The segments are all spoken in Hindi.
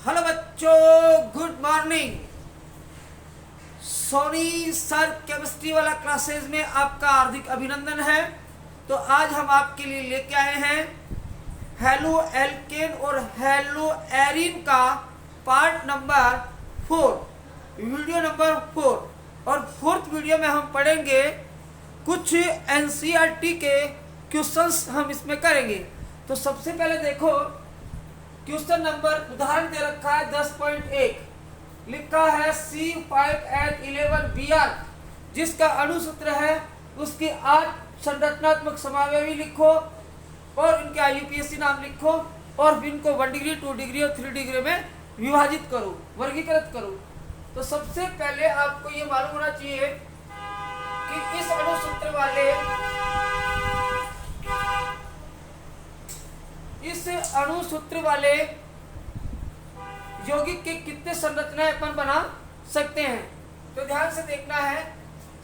हेलो बच्चों, good morning. Soni sir chemistry वाला क्लासेस में आपका हार्दिक अभिनंदन है। तो आज हम आपके लिए लेके आए हैं हेलो एल्केन और हेलो एरिन का पार्ट नंबर 4, वीडियो नंबर 4। और फोर्थ वीडियो में हम पढ़ेंगे कुछ एनसीईआरटी के क्वेश्चंस हम इसमें करेंगे। तो सबसे पहले देखो, क्वेश्चन नंबर उदाहरण दे रखा है 10.1, लिखा है C5H11Br, जिसका अणुसूत्र है उसकी 8 संरचनात्मक समावयवी लिखो और इनके IUPAC नाम लिखो और इनको 1 डिग्री 2 डिग्री और 3 डिग्री में विभाजित करो, वर्गीकृत करो। तो सबसे पहले आपको ये मालूम होना चाहिए कि इस अणुसूत्र वाले यौगिक के कितने संरचनाएं अपन बना सकते हैं। तो ध्यान से देखना है।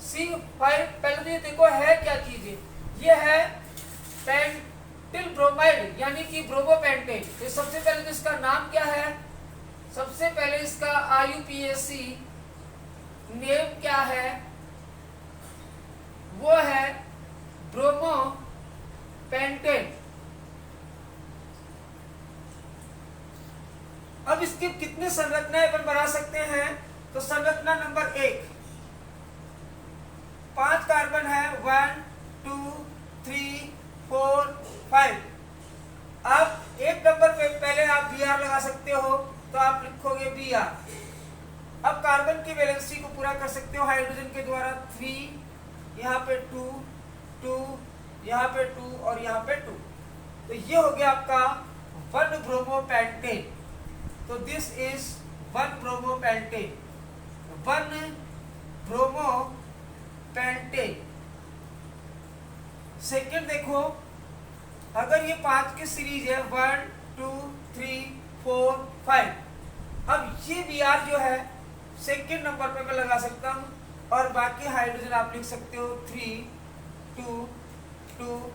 C5 पहले तो ये देखो है क्या चीज है, ये है पेंटिल ब्रोमाइड यानी कि ब्रोमोपेंटेन। तो सबसे पहले तो इसका नाम क्या है, सबसे पहले इसका IUPAC नेम क्या है, वो है ब्रोमोपेंटेन। अब इसके कितने संरचनाएं अपन बना सकते हैं। तो संरचना नंबर 1, 5 कार्बन है, 1 2 3 4 5। अब एक नंबर पे पहले आप Br लगा सकते हो, तो आप लिखोगे Br। अब कार्बन की वैलेंसी को पूरा कर सकते हो हाइड्रोजन के द्वारा, 3 यहाँ पे 2 2 यहाँ पे 2 और यहाँ पे 2। तो ये हो गया आपका 1 ब्रोमोपेंटेन। तो this is 1 bromopentane, 1 bromopentane. Second देखो, अगर ये 5 की सीरीज है 1 2 3 4 5, अब ये Br जो है सेकेंड नंबर पे मैं लगा सकता हूँ और बाकी हाइड्रोजन आप लिख सकते हो 3 2 2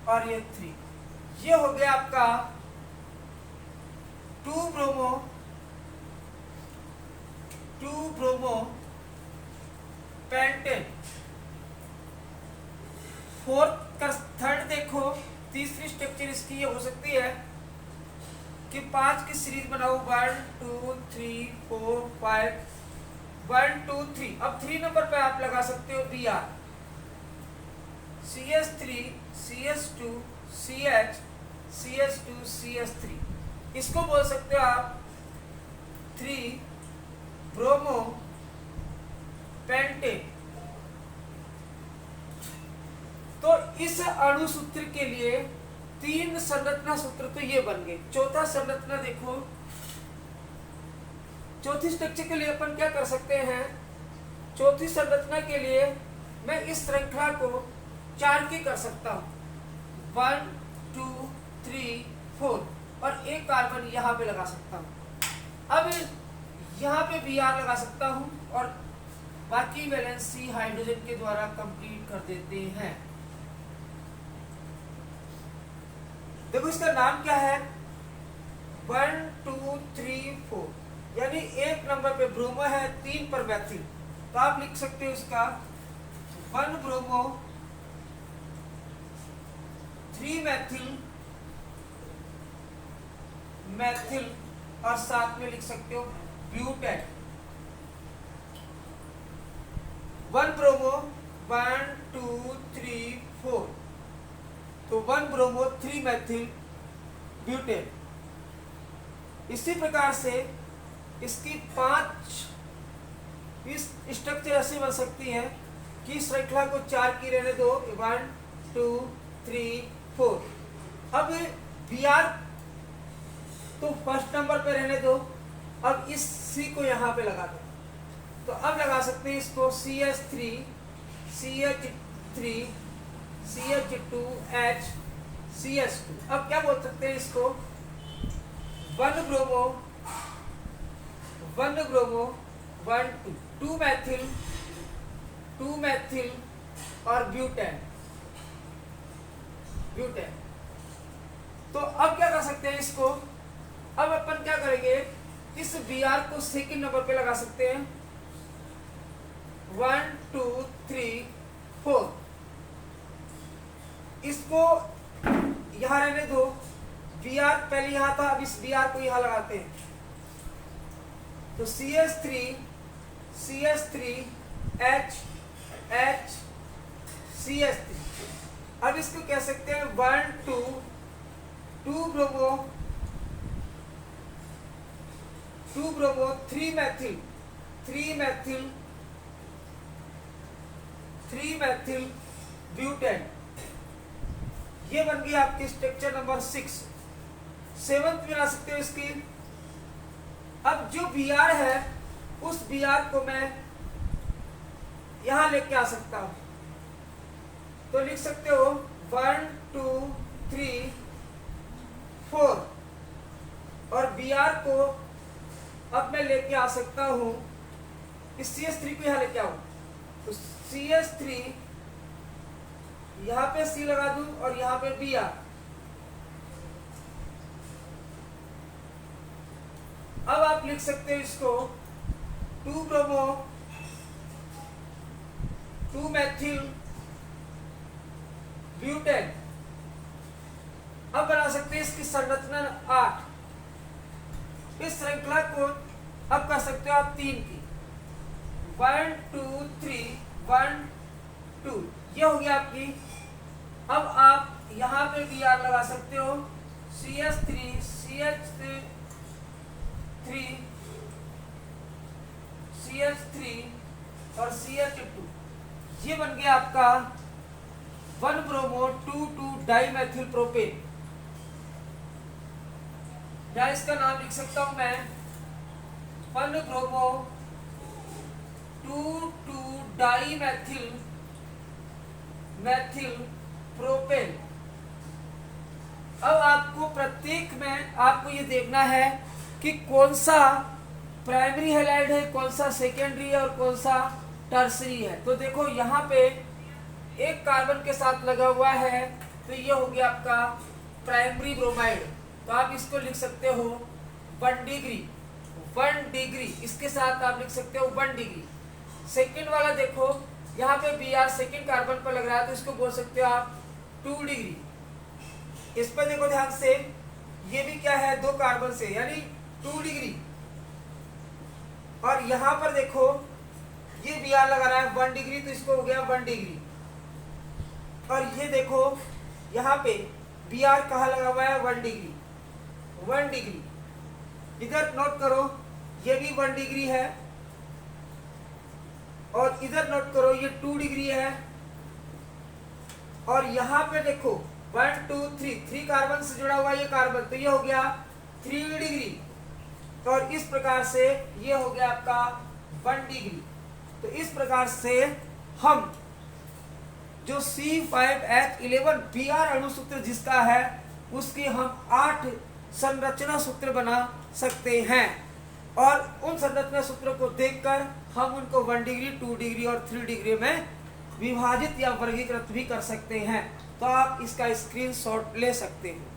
और ये 3। ये हो गया आपका 2 ब्रोमोपेंटेन। थर्ड देखो, तीसरी स्ट्रक्चर इसकी ये हो सकती है कि 5 की सीरीज बनाओ 1 2 3 4 5 1 2 3। अब 3 नंबर पे आप लगा सकते हो Br, CH3 CH2 CH CH2 CH3। इसको बोल सकते हो आप 3 ब्रोमोपेंटेन। तो इस अणुसूत्र के लिए 3 संरचना सूत्र तो ये बन गए। चौथा संरचना देखो, चौथी स्ट्रक्चर के लिए अपन क्या कर सकते हैं। चौथी संरचना के लिए मैं इस श्रृंखला को 4 की कर सकता हूं, 1 2 3 4 और एक कार्बन यहाँ पे लगा सकता हूँ। अब यहाँ पे Br लगा सकता हूँ और बाकी वैलेंसी हाइड्रोजन के द्वारा कंप्लीट कर देते हैं। देखो इसका नाम क्या है, 1 2 3 4, यानी एक नंबर पे ब्रोमो है, 3 पर मैथिल। तो आप लिख सकते हो इसका 1 ब्रोमो 3 मैथिल और साथ में लिख सकते हो ब्यूटेन। 1 ब्रोमो 1 2 3 4, तो 1 ब्रोमो 3 मैथिल ब्यूटेन। इसी प्रकार से इसकी 5 इस स्ट्रक्चर ऐसी बन सकती है कि श्रृंखला को 4 की रहने दो, 1 2 3 4। अब Br तो फर्स्ट नंबर पे रहने दो, अब इस C को यहाँ पे लगा दो। तो अब लगा सकते हैं इसको CH3 CH3 CH2H CH2। अब क्या बोल सकते हैं इसको 1 ब्रोमो 1 2 2 मैथिल और ब्यूटेन। तो अब क्या कर सकते हैं इसको, अब अपन क्या करेंगे, करेंगे, इस Br को सेकंड नंबर पे लगा सकते हैं। 1 2 3 4। इसको यहां रहने दो। Br पहले यहां था, अब इस Br को यहां लगाते हैं। तो CH3 H CH3। अब इसको कह सकते हैं 1 2 ब्रोमो 3 मैथिल ब्यूटेन। ये बन गई आपकी स्ट्रक्चर नंबर 6। 7th बना सकते हो इसकी। अब जो Br है उस Br को मैं यहां लेके आ सकता हूं। तो लिख सकते हो 1 2 3 4। और Br को अब मैं लेके आ सकता हूं, इस CH3 को यहां लेके आऊं। तो CH3 यहां पे C लगा दूं और यहां पे Br। अब आप लिख सकते हो इसको 2 ब्रोमो 2 मैथिल ब्यूटेन। अब बना सकते हैं इसकी संरचना 8। इस श्रृंखला को अब कर सकते हो आप 3 की। 1 2 3 1 2। ये हो गया आपकी। अब आप यहां पे Br लगा सकते हो। CH3 और CH2। ये बन गया आपका 1 ब्रोमो 2 डाइमेथिल प्रोपेन। या इसका नाम लिख सकता हूं मैं 1 ब्रोमो 2 डाइमेथिल प्रोपेन। अब आपको प्रत्येक में आपको ये देखना है कि कौन सा प्राइमरी हैलाइड है, कौन सा सेकेंडरी है और कौन सा टर्सरी है। तो देखो यहाँ पे एक कार्बन के साथ लगा हुआ है, तो ये हो गया आपका प्राइमरी ब्रोमाइड। तो आप इसको लिख सकते हो 1 डिग्री। इसके साथ आप लिख सकते हो 1 डिग्री। सेकेंड वाला देखो यहाँ पे Br सेकेंड कार्बन पर लग रहा है, तो इसको बोल सकते हो आप 2 डिग्री। इस पर देखो ध्यान से, ये भी क्या है 2 कार्बन से, यानी 2 डिग्री। और यहां पर देखो ये Br लगा रहा है 1 डिग्री, तो इसको हो गया 1 डिग्री। और ये देखो यहाँ पे Br कहाँ लगा हुआ है 1 डिग्री। इधर नोट करो, ये भी 1 डिग्री है। और इधर नोट करो, ये 2 डिग्री है। और यहाँ पे देखो 1 2 3 कार्बन से जुड़ा हुआ ये कार्बन, तो ये हो गया 3 डिग्री। और इस प्रकार से ये हो गया आपका 1 डिग्री। तो इस प्रकार से हम जो C5H11 Br अणु सूत्र जिसका है, उसकी हम 8 संरचना सूत्र बना सकते हैं। और उन संरचना सूत्रों को देखकर हम उनको 1 डिग्री 2 डिग्री और 3 डिग्री में विभाजित या वर्गीकृत भी कर सकते हैं। तो आप इसका स्क्रीनशॉट ले सकते हैं।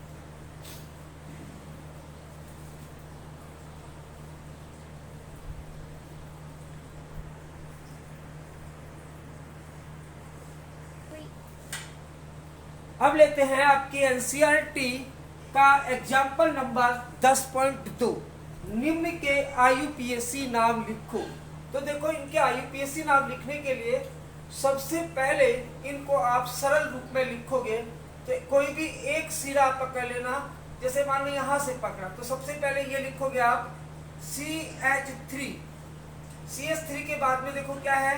अब लेते हैं आपके एनसीईआरटी का एग्जाम्पल नंबर 10.2। निम्न के आईयूपीएसी नाम लिखो। तो देखो इनके आईयूपीएसी नाम लिखने के लिए सबसे पहले इनको आप सरल रूप में लिखोगे। तो कोई भी एक सिरा आप पकड़ लेना, जैसे मान लो यहां से पकड़ा, तो सबसे पहले ये लिखोगे आप CH3 के बाद में देखो क्या है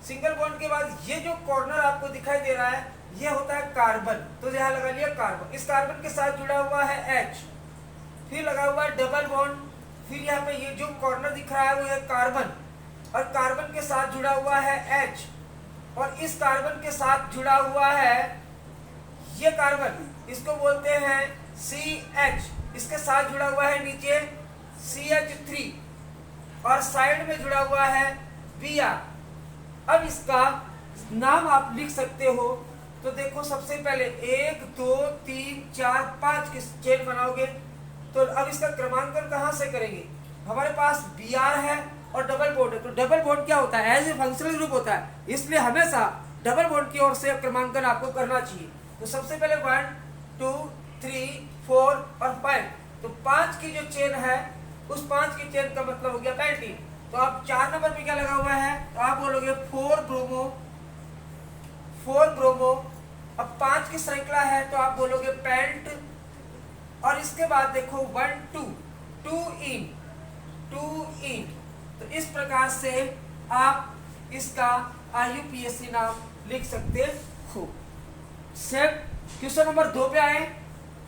सिंगल बॉन्ड के बाद ये जो कॉर्नर आपको दिखाई दे रहा है ये होता है कार्बन। तो यहां लगा लिया कार्बन। इस कार्बन के साथ जुड़ा हुआ है H, फिर लगा हुआ है डबल बॉन्ड, फिर यहाँ पे ये जो कॉर्नर दिख रहा है वो है कार्बन, और कार्बन के साथ जुड़ा हुआ है H, और इस कार्बन के साथ जुड़ा हुआ है ये कार्बन, इसको बोलते हैं CH। इसके साथ जुड़ा हुआ है नीचे CH3 और साइड में जुड़ा हुआ है Br। अब इसका नाम आप लिख सकते हो। तो देखो सबसे पहले 1 2 3 4 5 की चेन बनाओगे, तो अब इसका क्रमांकन कहाँ से करेंगे? हमारे पास Br है और डबल बॉन्ड है, तो डबल बॉन्ड क्या होता है? एज ए फंक्शनल ग्रुप होता है, इसलिए हमेशा डबल बॉन्ड की ओर से क्रमांकन आपको करना चाहिए। तो सबसे पहले 1 2 3 4 और 5, तो 5 की जो चेन है उस 5 की चेन का मतलब हो गया पेंटीन। तो आप 4 नंबर पे क्या लगा हुआ है? तो आप बोलोगे 4 ब्रोमो, 4 ब्रोमो। अब 5 की श्रृंखला है तो आप बोलोगे पेंट, और इसके बाद देखो 1 2 2 इन, 2 इन। तो इस प्रकार से आप इसका IUPAC नाम लिख सकते हो। सेम क्वेश्चन नंबर 2 पे आए,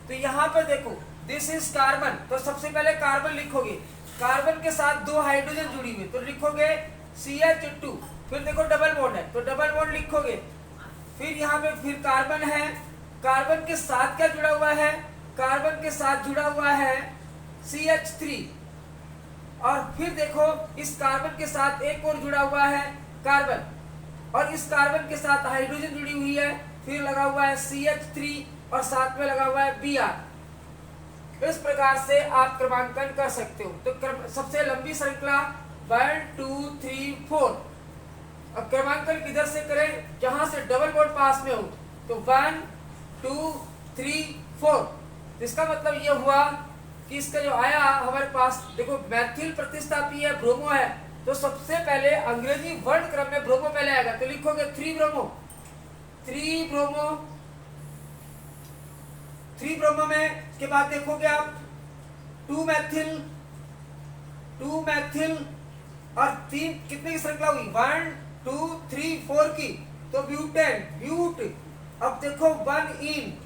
तो यहाँ पे देखो दिस इज कार्बन, तो सबसे पहले कार्बन लिखोगे, कार्बन के साथ 2 हाइड्रोजन जुड़ी हुई, तो लिखोगे CH2। फिर देखो डबल बॉन्ड है तो डबल बॉन्ड लिखोगे, फिर यहाँ पे फिर कार्बन है, कार्बन के साथ क्या जुड़ा हुआ है? कार्बन के साथ जुड़ा हुआ है CH3, और फिर देखो इस कार्बन के साथ एक और जुड़ा हुआ है कार्बन, और इस कार्बन के साथ हाइड्रोजन जुड़ी हुई है, फिर लगा हुआ है CH3 और साथ में लगा हुआ है Br। इस प्रकार से आप क्रमांकन कर सकते हो। तो सबसे लंबी श्रृंखला 1 2 3 4। अब क्रमांकन किधर से करें? जहां से डबल बॉन्ड पास में हो, तो 1 2 3 4। इसका मतलब ये हुआ कि इसका जो आया हमारे पास, देखो मैथिल प्रतिस्थापी है, ब्रोमो है, तो सबसे पहले अंग्रेजी वर्ण क्रम में ब्रोमो पहले आएगा, तो लिखोगे 3 ब्रोमो, 3 ब्रोमो, 3 ब्रोमो में के बाद देखोगे आप 2 मैथिल, 2 मैथिल, और 3 कितने की श्रृंखला हुई? 1 2 3 4 की, तो ब्यूटेन, ब्यूट। अब देखो 1 इन,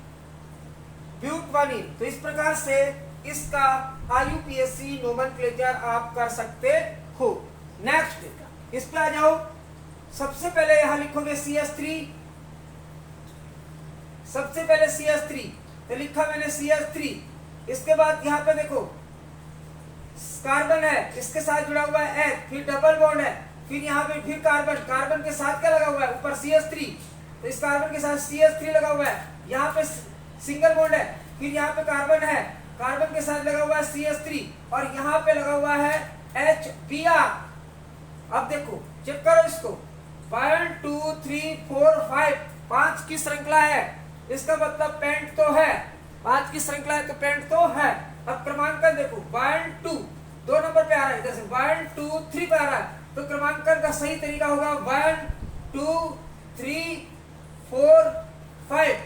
ब्यूट 1 इन। तो इस प्रकार से इसका IUPAC नोमेनक्लेचर आप कर सकते हो। नेक्स्ट इस पे आ जाओ। सबसे पहले यहां लिखोगे CH3, सबसे पहले CH3, तो लिखा मैंने CH3। इसके बाद यहाँ पे देखो कार्बन है, इसके साथ जुड़ा हुआ है H, फिर डबल बॉन्ड है, फिर यहाँ पे फिर कार्बन, कार्बन के साथ क्या लगा हुआ है? ऊपर CH3, तो इस कार्बन के साथ CH3 लगा हुआ है, यहाँ पे सिंगल बॉन्ड है, फिर यहाँ पे कार्बन है, कार्बन के साथ लगा हुआ है CH3, और यहाँ पे लगा हुआ है HBr। अब देखो चेक करो इसको, 1 2 3 4 5, 5 की श्रृंखला है, इसका मतलब पेंट तो है, 5 की श्रृंखला है तो पेंट तो है। अब क्रमांकन देखो 1 2, 2 नंबर पे आ रहा है, इधर से 1 2 3 पे आ रहा है, तो क्रमांकन का सही तरीका होगा 1 2 3 4 5।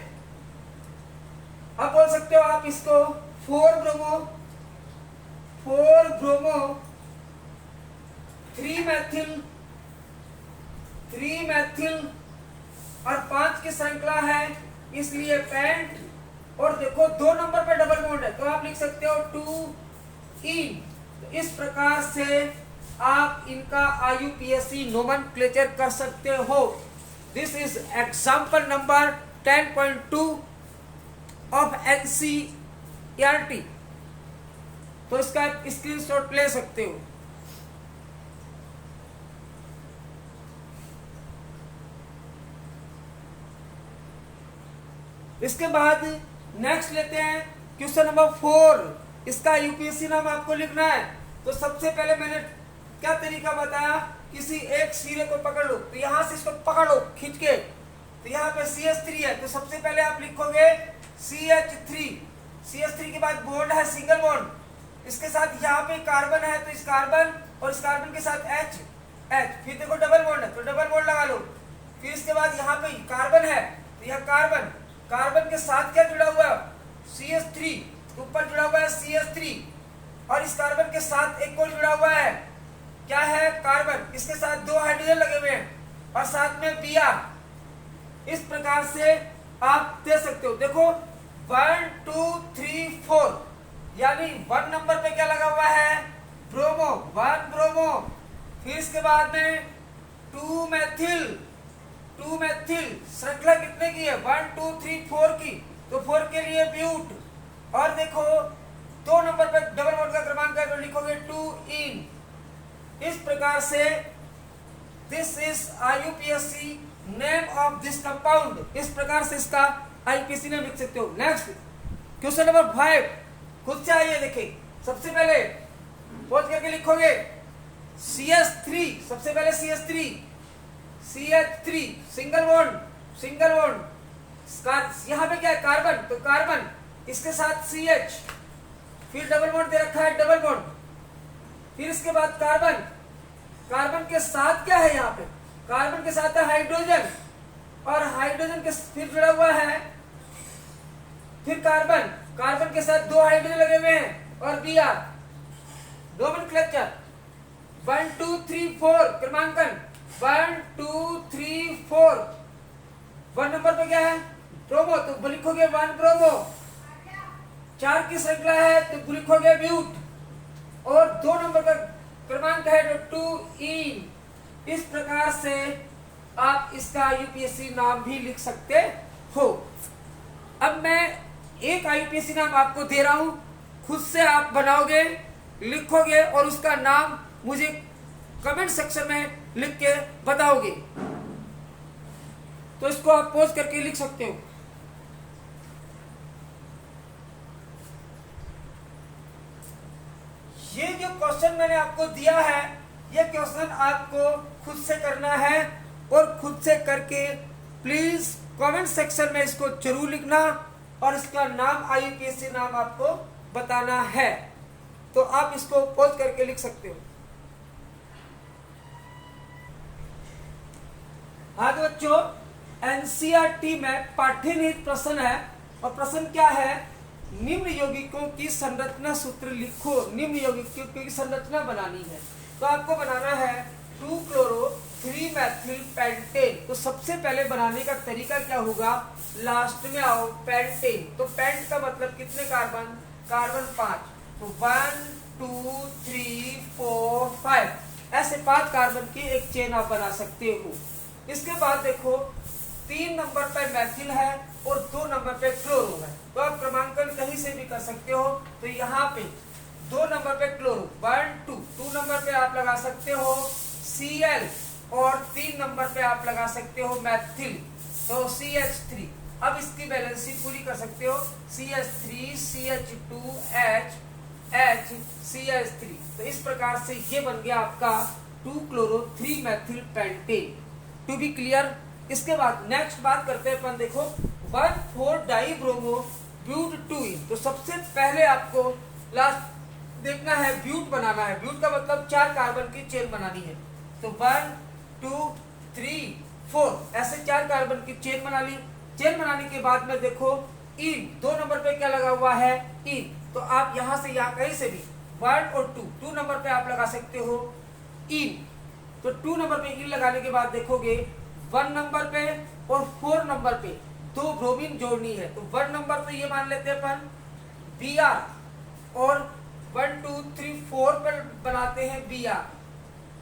अब बोल सकते हो आप इसको 4 ब्रोमो, 4 ब्रोमो, 3 मैथिल, 3 मैथिल, और 5 की श्रृंखला है इसलिए पेंट, और देखो 2 नंबर पे डबल बॉन्ड है, तो आप लिख सकते हो 2 इन। तो इस प्रकार से आप इनका IUPAC नोमेनक्लेचर कर सकते हो। This is example number 10.2 of NCERT। तो इसका स्क्रीनशॉट ले सकते हो। इसके बाद नेक्स्ट लेते हैं क्वेश्चन नंबर 4। इसका UPSC नाम आपको लिखना है। तो सबसे पहले मैंने क्या तरीका बताया, किसी एक सिरे को पकड़ लो, तो यहां से इसको पकड़ लो खींच के, तो यहाँ पे CH3 है, तो सबसे पहले आप लिखोगे CH3, CH3 के बाद बॉन्ड है सिंगल बॉन्ड, इसके साथ यहाँ पे कार्बन है, तो इस कार्बन और इस कार्बन के साथ H, फिर देखो डबल बॉन्ड है तो डबल बॉन्ड लगा लो, फिर इसके बाद यहाँ पे कार्बन है, तो यह कार्बन, कार्बन के साथ क्या जुड़ा हुआ है? CH3, ऊपर जुड़ा हुआ है CH3, और इस कार्बन के साथ एक और जुड़ा हुआ है, क्या है? कार्बन, इसके साथ 2 हाइड्रोजन लगे हुए हैं और साथ में Br। इस प्रकार से आप दे सकते हो। देखो 1 2 3 4, यानी 1 नंबर पे क्या लगा हुआ है? ब्रोमो, 1 ब्रोमो, फिर इसके बाद में 2 मैथिल, 2 मैथिल, श्रृंखला कितने की है? 1 2 3 4 की, तो 4 के लिए ब्यूट, और देखो 2 नंबर पे डबल बॉन्ड का क्रमांक है तो लिखोगे 2 इन। इस प्रकार से this is IUPAC name of this compound, इस प्रकार से इसका IUPAC नेम लिख सकते हो। नेक्स्ट क्वेश्चन नंबर 5, खुद से आइए देखिए। सबसे पहले पोज करके लिखोगे CH3, सबसे पहले CH3, CH3 सिंगल बॉन्ड, यहाँ पे क्या है कार्बन, तो कार्बन इसके साथ CH, फिर डबल बॉन्ड दे रखा है डबल बॉन्ड, फिर इसके बाद कार्बन, कार्बन के साथ क्या है यहाँ पे, कार्बन के साथ है हाइड्रोजन, और हाइड्रोजन के फिर जुड़ा हुआ है फिर कार्बन, कार्बन के साथ दो हाइड्रोजन लगे हुए हैं और Br, नोमेनक्लेचर 1 2 3 4 क्रमांकन 1 2 3 4। 1 नंबर पे क्या है ब्रोमो, तो लिखोगे 1 ब्रोमो। 4 की श्रृंखला है तो लिखोगे ब्यूट, और 2 नंबर का क्रमांक है तो 2 इन। इस प्रकार से आप इसका यूपीएससी नाम भी लिख सकते हो। अब मैं एक यूपीएससी नाम आपको दे रहा हूं, खुद से आप बनाओगे, लिखोगे और उसका नाम मुझे कमेंट सेक्शन में लिख के बताओगे। तो इसको आप पोज करके लिख सकते हो। ये जो क्वेश्चन मैंने आपको दिया है, ये क्वेश्चन आपको खुद से करना है, और खुद से करके प्लीज कमेंट सेक्शन में इसको जरूर लिखना, और इसका नाम आईयूपीएससी नाम आपको बताना है। तो आप इसको पोज करके लिख सकते हो। हाँ तो बच्चों, एनसीईआरटी में पाठ्यनिहित प्रश्न है, और प्रश्न क्या है, निम्न यौगिकों की संरचना सूत्र लिखो। निम्न यौगिकों की संरचना बनानी है, तो आपको बनाना है 2-chloro-3-methyl पेंटेन। तो सबसे पहले बनाने का तरीका क्या होगा, लास्ट में आओ पेंटेन, तो पेंट का मतलब कितने कार्बन, कार्बन 5, तो 1 2 3 4 5, ऐसे 5 कार्बन की एक चेन आप बना सकते हो। इसके बाद देखो 3 नंबर पे मैथिल है और 2 नंबर पे क्लोरो है, तो आप क्रमांकन कहीं से भी कर सकते हो। तो यहाँ पे 2 नंबर पे क्लोरो 1 2 नंबर पे आप लगा सकते हो Cl, और 3 नंबर पे आप लगा सकते हो मैथिल, तो CH3। अब इसकी बैलेंसिंग पूरी कर सकते हो, CH3 CH2H H CH3। तो इस प्रकार से ये बन गया आपका 2-chloro-3-methyl pentane. To be clear. इसके बाद नेक्स्ट बात करते हैं अपन, देखो 1,4-डाइब्रोमो ब्यूट 2-इन। तो सबसे पहले आपको लास्ट देखना है, ब्यूट बनाना है। ब्यूट का मतलब 4 कार्बन की चेन बनानी है, तो 1 2 3 4 ऐसे 4 कार्बन की चेन बना ली। चेन बनाने के बाद में देखो इन 2 नंबर पे क्या लगा हुआ है, इन, तो आप यहां से यहां कहीं से भी 1 और 2 नंबर पे आप लगा सकते हो इन। तो 2 नंबर पे इन लगाने के बाद देखोगे 1 नंबर पे और 4 नंबर पे 2 ब्रोमीन जोड़नी है, तो 1 नंबर पे ये मान लेते हैं अपन Br, और 1 2 3 4 पर बनाते हैं Br।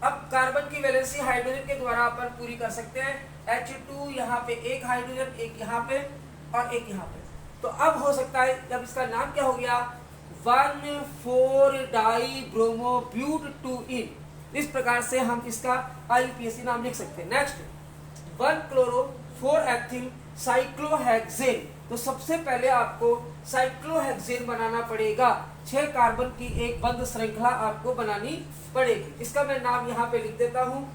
अब कार्बन की वैलेंसी हाइड्रोजन के द्वारा अपन पूरी कर सकते हैं, H2 यहाँ पे एक हाइड्रोजन, एक यहाँ पे और एक यहाँ पे। तो अब हो सकता है, जब इसका नाम क्या हो गया, 1,4-डाइब्रोमो ब्यूट 2-इन। इस प्रकार से हम इसका आईयूपीएससी नाम लिख सकते हैं। Next 1-chloro-4-ethyl cyclohexane. तो सबसे पहले आपको साइक्लोहेक्सेन बनाना पड़ेगा, 6 कार्बन की एक बंद श्रृंखला आपको बनानी पड़ेगी। इसका मैं नाम यहाँ पे लिख देता हूँ।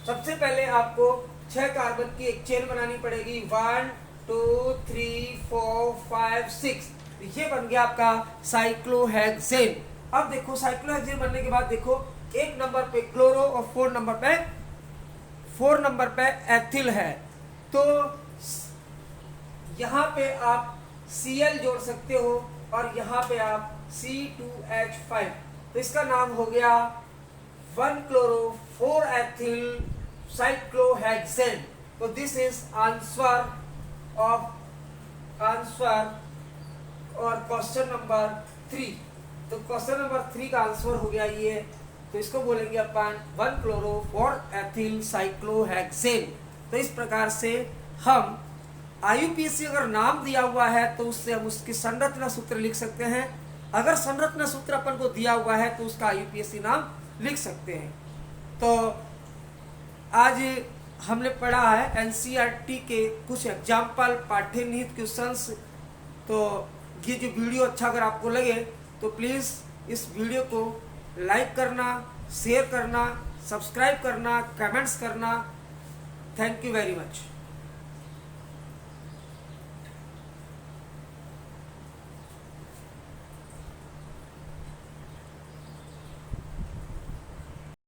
सबसे पहले आपको 6 कार्बन की एक चेन बनानी पड़ेगी, 1 2 3 4 5 6। ये बन गया आपका साइक्लोहेक्सेन। अब देखो साइक्लोहेक्सेन बनने के बाद देखो 1 नंबर पे क्लोरो और 4 नंबर पे एथिल है, तो यहाँ पे आप Cl जोड़ सकते हो और यहाँ पे आप C2H5। तो इसका नाम हो गया 1-chloro-4-ethyl साइक्लोहेक्सेन। तो दिस इज आंसर और क्वेश्चन नंबर 3। तो क्वेश्चन नंबर 3 का आंसर हो गया ये। तो इसको बोलेंगे अपन 1-chloro-4-ethyl साइक्लोहेक्सेन। तो इस प्रकार से हम आईयूपीएससी अगर नाम दिया हुआ है तो उससे हम उसकी संरचना सूत्र लिख सकते हैं। अगर संरचना सूत्र अपन को दिया हुआ है तो उसका आईयूपीएससी नाम लिख सकते हैं। तो आज हमने पढ़ा है एनसीईआरटी के कुछ एग्जाम्पल पाठ्यनिहित क्वेश्चंस। तो ये जो वीडियो अच्छा अगर आपको लगे तो प्लीज़ इस वीडियो को लाइक करना, शेयर करना, सब्सक्राइब करना, कमेंट्स करना। Thank you very much.